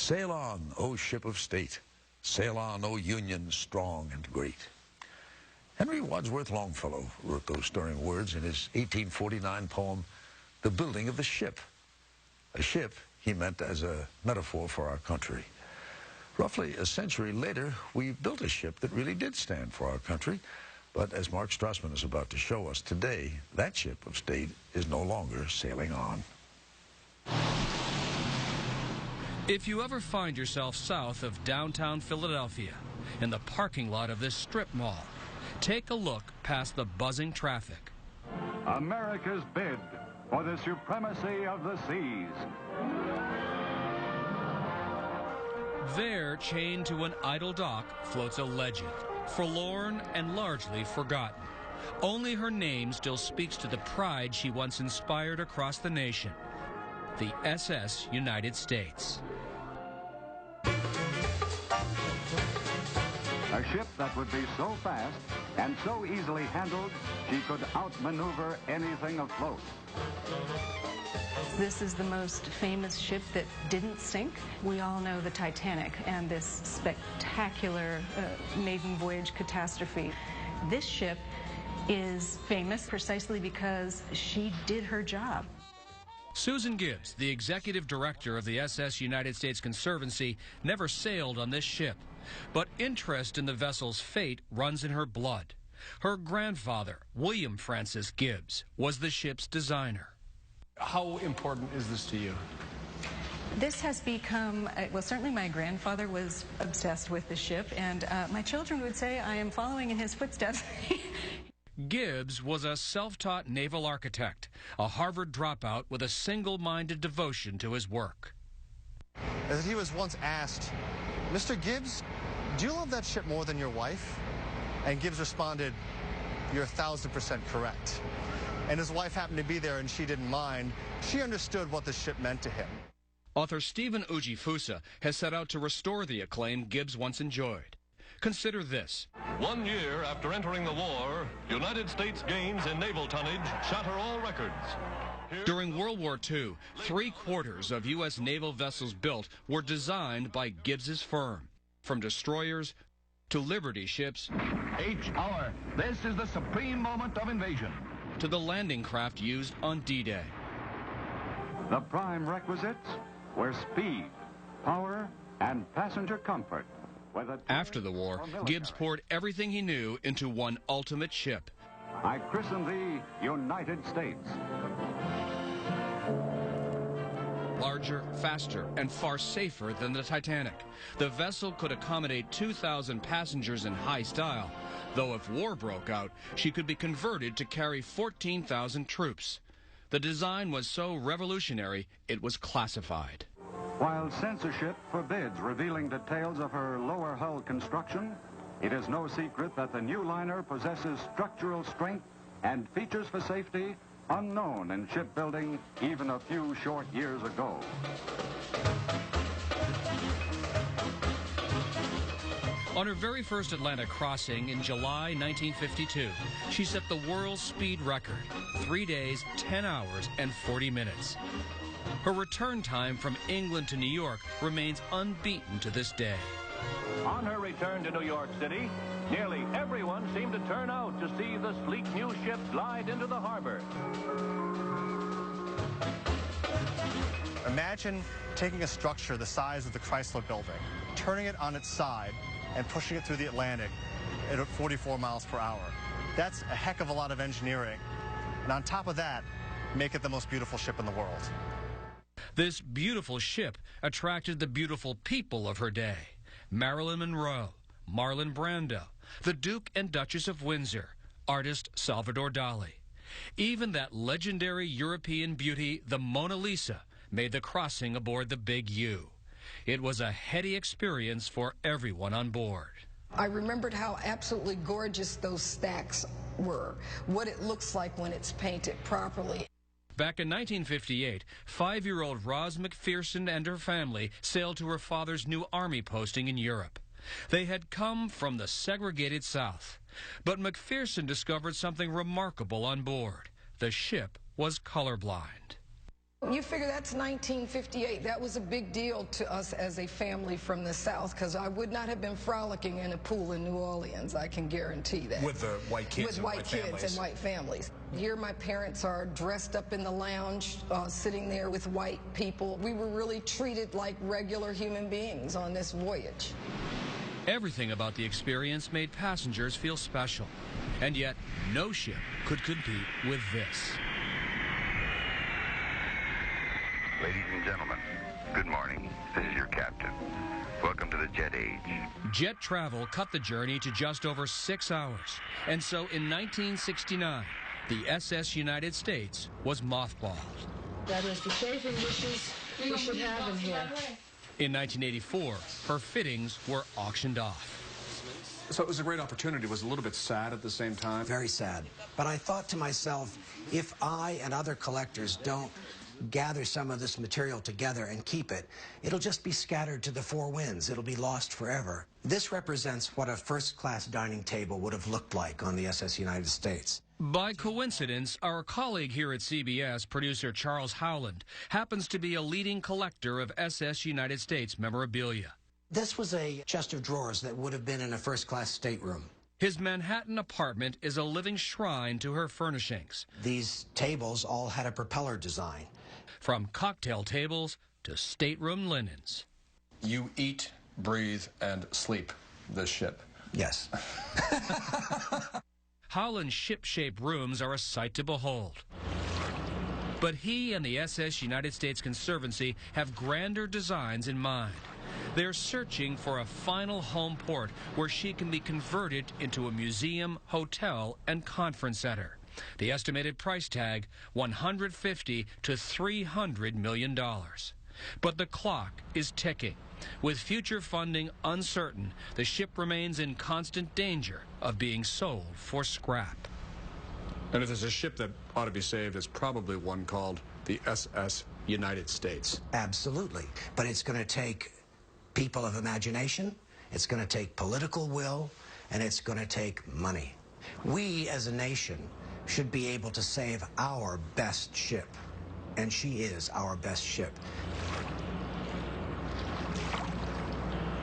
Sail on, O ship of state. Sail on, O Union strong and great. Henry Wadsworth Longfellow wrote those stirring words in his 1849 poem, The Building of the Ship. A ship he meant as a metaphor for our country. Roughly a century later, we built a ship that really did stand for our country. But as Mark Strassman is about to show us today, that ship of state is no longer sailing on. If you ever find yourself south of downtown Philadelphia, in the parking lot of this strip mall, take a look past the buzzing traffic. America's bid for the supremacy of the seas. There, chained to an idle dock, floats a legend, forlorn and largely forgotten. Only her name still speaks to the pride she once inspired across the nation. The SS United States. A ship that would be so fast and so easily handled, she could outmaneuver anything afloat. This is the most famous ship that didn't sink. We all know the Titanic and this spectacular maiden voyage catastrophe. This ship is famous precisely because she did her job. Susan Gibbs, the executive director of the SS United States Conservancy, never sailed on this ship. But interest in the vessel's fate runs in her blood. Her grandfather, William Francis Gibbs, was the ship's designer. How important is this to you? This has become, well, certainly my grandfather was obsessed with the ship, and my children would say I am following in his footsteps. Gibbs was a self-taught naval architect, a Harvard dropout with a single-minded devotion to his work. As he was once asked, "Mr. Gibbs, do you love that ship more than your wife?" And Gibbs responded, "You're 1,000% correct." And his wife happened to be there and she didn't mind. She understood what the ship meant to him. Author Stephen Ujifusa has set out to restore the acclaim Gibbs once enjoyed. Consider this. 1 year after entering the war, United States gains in naval tonnage shatter all records. During World War II, 3/4 of U.S. naval vessels built were designed by Gibbs's firm. From destroyers to Liberty ships, Each hour, this is the supreme moment of invasion. to the landing craft used on D-Day. The prime requisites were speed, power, and passenger comfort. After the war, Gibbs poured everything he knew into one ultimate ship. I christen thee United States. Larger, faster, and far safer than the Titanic. The vessel could accommodate 2,000 passengers in high style, though if war broke out, she could be converted to carry 14,000 troops. The design was so revolutionary, it was classified. While censorship forbids revealing details of her lower hull construction, it is no secret that the new liner possesses structural strength and features for safety unknown in shipbuilding even a few short years ago. On her very first Atlantic crossing in July 1952, she set the world speed record, 3 days, 10 hours, and 40 minutes. Her return time from England to New York remains unbeaten to this day. On her return to New York City, nearly everyone seemed to turn out to see the sleek new ship glide into the harbor. Imagine taking a structure the size of the Chrysler Building, turning it on its side, and pushing it through the Atlantic at 44 miles per hour. That's a heck of a lot of engineering. And on top of that, make it the most beautiful ship in the world. This beautiful ship attracted the beautiful people of her day. Marilyn Monroe, Marlon Brando, the Duke and Duchess of Windsor, artist Salvador Dali. Even that legendary European beauty, the Mona Lisa, made the crossing aboard the Big U. It was a heady experience for everyone on board. I remembered how absolutely gorgeous those stacks were, what it looks like when it's painted properly. Back in 1958, 5-year-old Roz McPherson and her family sailed to her father's new army posting in Europe. They had come from the segregated South. But McPherson discovered something remarkable on board. The ship was colorblind. You figure that's 1958. That was a big deal to us as a family from the South, because I would not have been frolicking in a pool in New Orleans, I can guarantee that. With the white kids With and white white kids families. and white families. Here my parents are dressed up in the lounge, sitting there with white people. We were really treated like regular human beings on this voyage. Everything about the experience made passengers feel special, and yet no ship could compete with this. Ladies and gentlemen, good morning. This is your captain. Welcome to the jet age. Jet travel cut the journey to just over 6 hours, and so in 1969, the SS United States was mothballed. That is the shaving dishes we should have in here. In 1984, her fittings were auctioned off. So it was a great opportunity. It was a little bit sad at the same time. Very sad. But I thought to myself, if I and other collectors don't gather some of this material together and keep it, it'll just be scattered to the four winds. It'll be lost forever. This represents what a first-class dining table would have looked like on the SS United States. By coincidence, our colleague here at CBS, producer Charles Howland, happens to be a leading collector of SS United States memorabilia. This was a chest of drawers that would have been in a first-class stateroom. His Manhattan apartment is a living shrine to her furnishings. These tables all had a propeller design. From cocktail tables to stateroom linens. You eat, breathe, and sleep this ship. Yes. Howland's ship-shaped rooms are a sight to behold. But he and the SS United States Conservancy have grander designs in mind. They're searching for a final home port where she can be converted into a museum, hotel, and conference center. The estimated price tag, $150 to $300 million. But the clock is ticking. With future funding uncertain, the ship remains in constant danger of being sold for scrap. And if there's a ship that ought to be saved, it's probably one called the SS United States. Absolutely. But it's going to take people of imagination, it's going to take political will, and it's going to take money. We, as a nation, should be able to save our best ship. And she is our best ship.